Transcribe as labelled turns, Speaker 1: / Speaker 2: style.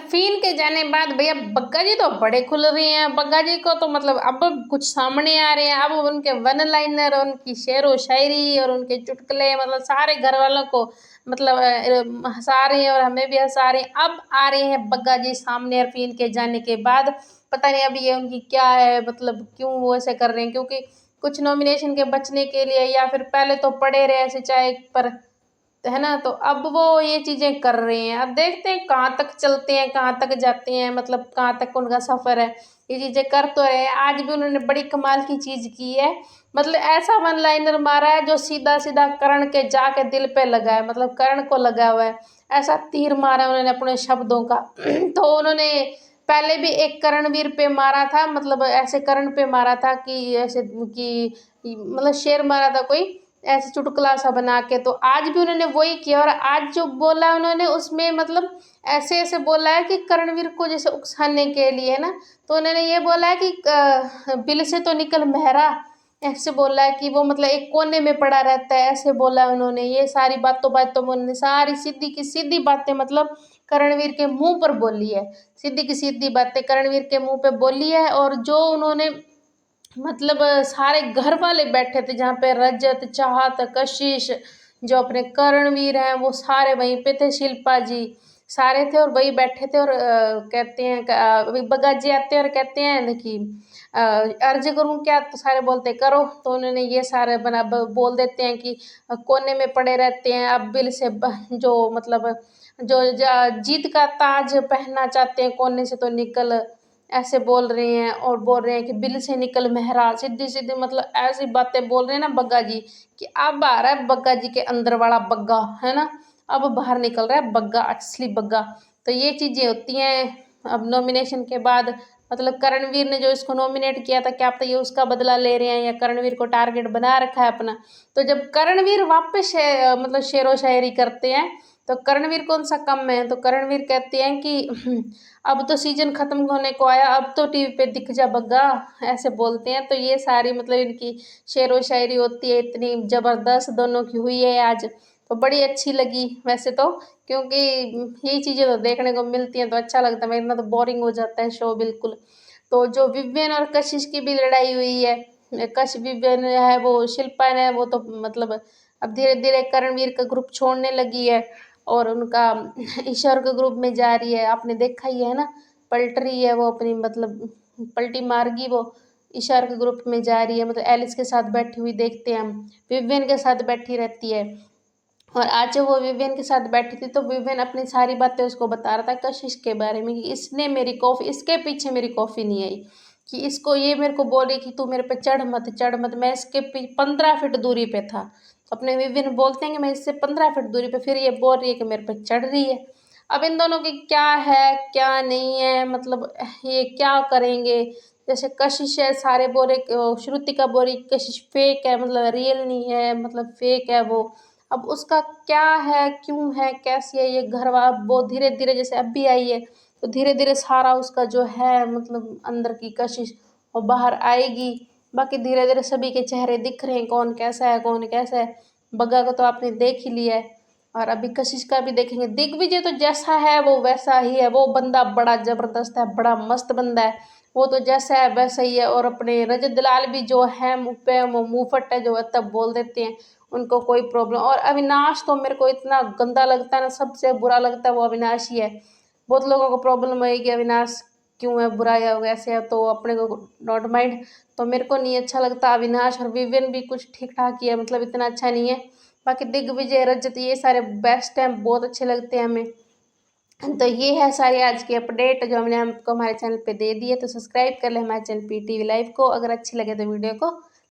Speaker 1: अरफीन के जाने बाद भैया बग्गा जी तो बड़े खुल रहे हैं। बग्गा जी को तो मतलब अब कुछ सामने आ रहे हैं। अब उनके वन लाइनर, उनकी शेर व शायरी और उनके चुटकुले मतलब सारे घर वालों को मतलब हंसा रहे हैं और हमें भी हंसा रहे हैं। अब आ रहे हैं बग्गा जी सामने अरफीन के जाने के बाद। पता नहीं अभी ये उनकी क्या है, मतलब क्यों वो ऐसे कर रहे हैं, क्योंकि कुछ नॉमिनेशन के बचने के लिए या फिर पहले तो पड़े रहे ऐसे चाहे पर, है ना। तो अब वो ये चीजें कर रहे हैं। अब देखते हैं कहाँ तक चलते हैं, कहाँ तक जाते हैं, मतलब कहाँ तक उनका सफर है। ये चीजें कर तो रहे हैं। आज भी उन्होंने बड़ी कमाल की चीज की है, मतलब ऐसा वन लाइनर मारा है जो सीधा सीधा करण के जाके दिल पे लगा है, मतलब करण को लगा हुआ है। ऐसा तीर मारा है उन्होंने अपने शब्दों का। तो उन्होंने पहले भी एक करणवीर पे मारा था, मतलब ऐसे करण पे मारा था कि ऐसे कि मतलब शेर मारा था कोई ऐसे चुटकुला सा बना के। तो आज भी उन्होंने वही किया और आज जो बोला उन्होंने उसमें मतलब ऐसे ऐसे बोला है कि करणवीर को जैसे उकसाने के लिए, है ना। तो उन्होंने ये बोला है कि बिल से तो निकल मेहरा, ऐसे बोला है कि वो मतलब एक कोने में पड़ा रहता है, ऐसे बोला है उन्होंने। ये सारी बातों बातों में उन्होंने सारी सीधी की सीधी बातें मतलब करणवीर के मुंह पर बोली है। सीधी की सीधी बातें करणवीर के मुंह पे बोली है। और जो उन्होंने मतलब सारे घर वाले बैठे थे जहाँ पे रजत, चाहत, कशिश, जो अपने कर्णवीर हैं वो सारे वहीं पे थे, शिल्पा जी सारे थे और वही बैठे थे। और कहते हैं अभी बग्गा जी आते हैं और कहते हैं देखिए अर्ज करूँ क्या, तो सारे बोलते करो। तो उन्होंने ये सारे बोल देते हैं कि कोने में पड़े रहते हैं, अब बिल से जो मतलब जो जीत का ताज पहनना चाहते हैं कोने से तो निकल, ऐसे बोल रहे हैं। और बोल रहे हैं कि बिल से निकल मेहरा, सीधी सीधी मतलब ऐसी बातें बोल रहे हैं ना बग्गा जी कि अब आ रहा है बग्गा जी के अंदर वाला बग्गा, है ना। अब बाहर निकल रहा है बग्गा, असली बग्गा। तो ये चीजें होती हैं। अब नॉमिनेशन के बाद मतलब करणवीर ने जो इसको नॉमिनेट किया था, क्या पता ये उसका बदला ले रहे हैं या करणवीर को टारगेट बना रखा है अपना। तो जब करणवीर वापस मतलब शेरो शायरी करते हैं तो करणवीर कौन सा कम है, तो करणवीर कहते हैं कि अब तो सीजन खत्म होने को आया, अब तो टीवी पे दिख जा बग्गा, ऐसे बोलते हैं। तो ये सारी मतलब इनकी शेरो शायरी होती है, इतनी जबरदस्त दोनों की हुई है आज। तो बड़ी अच्छी लगी वैसे तो, क्योंकि यही चीजें तो देखने को मिलती हैं तो अच्छा लगता है। मेरे ना तो बोरिंग हो जाता है शो बिल्कुल। तो जो विवियन और कशिश की भी लड़ाई हुई है, कश विवियन है वो शिल्पा ने वो तो मतलब अब धीरे धीरे करणवीर का ग्रुप छोड़ने लगी है और उनका ईश्वर के ग्रुप में जा रही है। आपने देखा ही है ना, पलट रही है वो अपनी मतलब पलटी मारगी वो ईश्वर के ग्रुप में जा रही है, मतलब एलिस के साथ बैठी हुई देखते हैं हम। विवियन के साथ बैठी रहती है। और आज जब वो विवियन के साथ बैठी थी तो विवियन अपनी सारी बातें उसको बता रहा था कशिश के बारे में कि इसने मेरी कॉफ़ी, इसके पीछे मेरी कॉफ़ी नहीं आई, कि इसको ये मेरे को बोले कि तू मेरे पे चढ़ मत चढ़ मत। मैं इसके 15 फीट दूरी पे था। तो अपने विवियन बोलते हैं कि मैं इससे 15 फीट दूरी पे, फिर ये बोल रही है कि मेरे पे चढ़ रही है। अब इन दोनों की क्या है क्या नहीं है, मतलब ये क्या करेंगे। जैसे कशिश है सारे बोले, श्रुतिका बोली कशिश फेक है, मतलब रियल नहीं है, मतलब फेक है वो। अब उसका क्या है, क्यों है, कैसी है ये घरवा, वो धीरे धीरे जैसे अब भी आई है तो धीरे धीरे सारा उसका जो है मतलब अंदर की कशिश वो बाहर आएगी। बाकी धीरे धीरे सभी के चेहरे दिख रहे हैं कौन कैसा है कौन कैसा है। बग्गा को तो आपने देख ही लिया है और अभी कशिश का भी देखेंगे। दिग्विजय तो जैसा है वो वैसा ही है, वो बंदा बड़ा जबरदस्त है, बड़ा मस्त बंदा है। वो तो जैसा है वैसा ही है। और अपने रजत दलाल भी जो है मुँह पे वो मुँहफट है, जो तब बोल देते हैं, उनको कोई प्रॉब्लम। और अविनाश तो मेरे को इतना गंदा लगता है ना, सबसे बुरा लगता है वो अविनाश ही है। बहुत लोगों को प्रॉब्लम है कि अविनाश क्यों है, बुरा या वैसे है, तो अपने को नॉट माइंड। तो मेरे को नहीं अच्छा लगता अविनाश। और विवियन भी कुछ ठीक ठाक ही है, मतलब इतना अच्छा नहीं है। बाकी दिग्विजय, रजत ये सारे बेस्ट हैं, बहुत अच्छे लगते हैं हमें। तो ये है सारी आज की अपडेट जो हमने हमको हमारे चैनल पे दे दी है। तो सब्सक्राइब कर ले हमारे चैनल PTV लाइव को। अगर अच्छी लगे तो वीडियो को